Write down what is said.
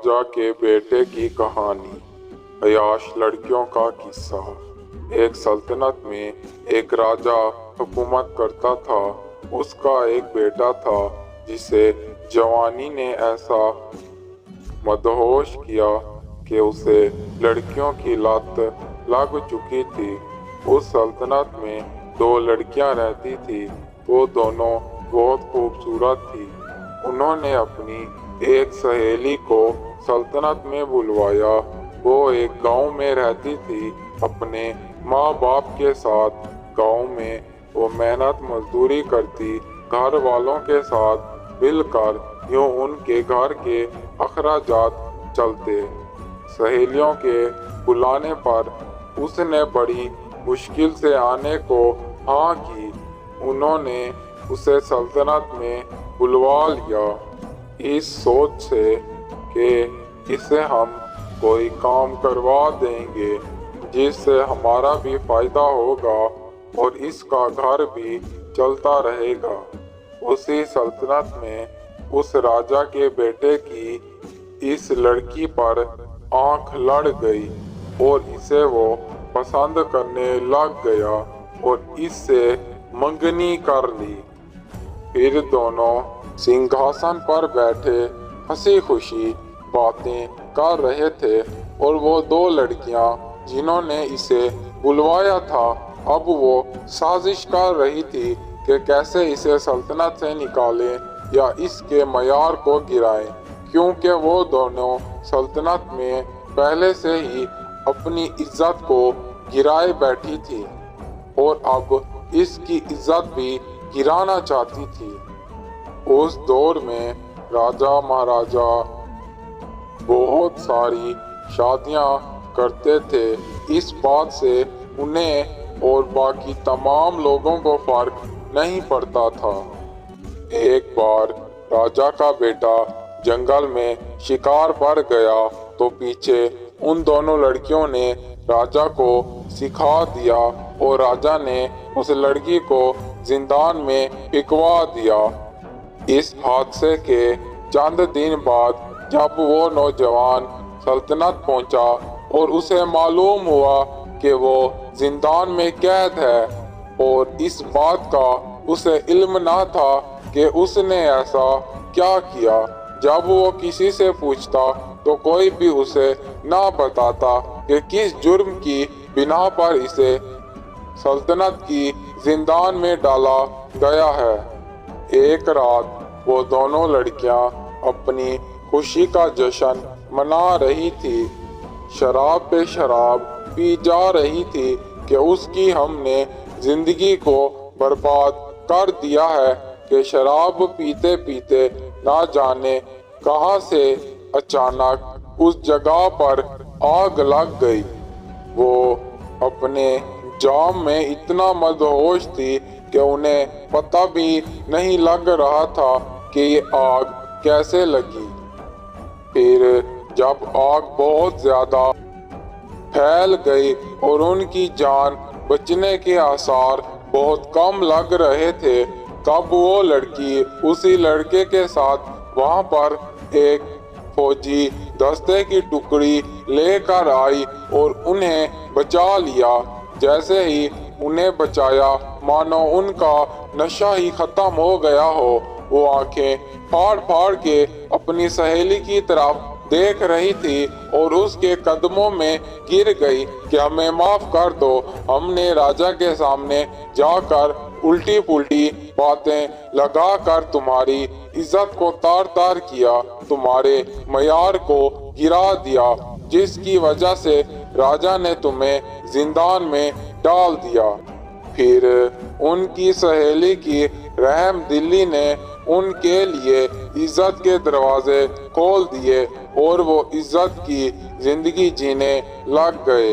राजा के बेटे की कहानी। अय्याश लड़कियों का किस्सा। एक सल्तनत में एक राजा हुकूमत करता था। उसका एक बेटा था जिसे जवानी ने ऐसा मदहोश किया कि उसे लड़कियों की लत लग चुकी थी। उस सल्तनत में दो लड़कियां रहती थी। वो दोनों बहुत खूबसूरत थी। उन्होंने अपनी एक सहेली को सल्तनत में बुलवाया। वो एक गांव में रहती थी अपने माँ बाप के साथ। गांव में वो मेहनत मजदूरी करती, घर वालों के साथ मिलकर यूं उनके घर के अखराजात चलते। सहेलियों के बुलाने पर उसने बड़ी मुश्किल से आने को हाँ की। उन्होंने उसे सल्तनत में बुलवा लिया इस सोच से कि इसे हम कोई काम करवा देंगे जिससे हमारा भी फायदा होगा और इसका घर भी चलता रहेगा। उसी सल्तनत में उस राजा के बेटे की इस लड़की पर आंख लड़ गई और इसे वो पसंद करने लग गया और इससे मंगनी कर ली। फिर दोनों सिंहासन पर बैठे हंसी खुशी बातें कर रहे थे और वो दो लड़कियां जिन्होंने इसे बुलवाया था अब वो साजिश कर रही थी कि कैसे इसे सल्तनत से निकालें या इसके मयार को गिराएं, क्योंकि वो दोनों सल्तनत में पहले से ही अपनी इज्जत को गिराए बैठी थी और अब इसकी इज्जत भी गिराना चाहती थी। उस दौर में राजा महाराजा बहुत सारी शादियां करते थे। इस बात से उन्हें और बाकी तमाम लोगों को फर्क नहीं पड़ता था। एक बार राजा का बेटा जंगल में शिकार पर गया तो पीछे उन दोनों लड़कियों ने राजा को सिखा दिया और राजा ने उस लड़की को जिंदान में पिकवा दिया। इस हादसे के चंद दिन बाद जब वो नौजवान सल्तनत पहुंचा और उसे मालूम हुआ कि वो जिंदान में कैद है और इस बात का उसे इल्म ना था कि उसने ऐसा क्या किया। जब वो किसी से पूछता तो कोई भी उसे ना बताता कि किस जुर्म की बिना पर इसे सल्तनत की जिंदान में डाला गया है। एक रात वो दोनों लड़कियां अपनी खुशी का जश्न मना रही थी। शराब पे शराब पी जा रही थी कि उसकी हमने जिंदगी को बर्बाद कर दिया है कि शराब पीते पीते ना जाने कहां से अचानक उस जगह पर आग लग गई। वो अपने जाम में इतना मदहोश थी कि उन्हें पता भी नहीं लग रहा था कि ये आग कैसे लगी। फिर जब आग बहुत ज्यादा फैल गई और उनकी जान बचने के आसार बहुत कम लग रहे थे तब वो लड़की उसी लड़के के साथ वहां पर एक फौजी दस्ते की टुकड़ी लेकर आई और उन्हें बचा लिया। जैसे ही उन्हें बचाया मानो उनका नशा ही खत्म हो गया हो। वो आंखें फाड़ फाड़ के अपनी सहेली की तरफ देख रही थी और उसके कदमों में गिर गई कि हमें माफ कर दो, हमने राजा के सामने जाकर उल्टी पुल्टी बातें लगाकर तुम्हारी इज्जत को तार तार किया, तुम्हारे मयार को गिरा दिया, जिसकी वजह से राजा ने तुम्हें जिंदान में डाल दिया। फिर उनकी सहेली की रहम दिली ने उनके लिए इज्जत के दरवाजे खोल दिए और वो इज्जत की जिंदगी जीने लग गए।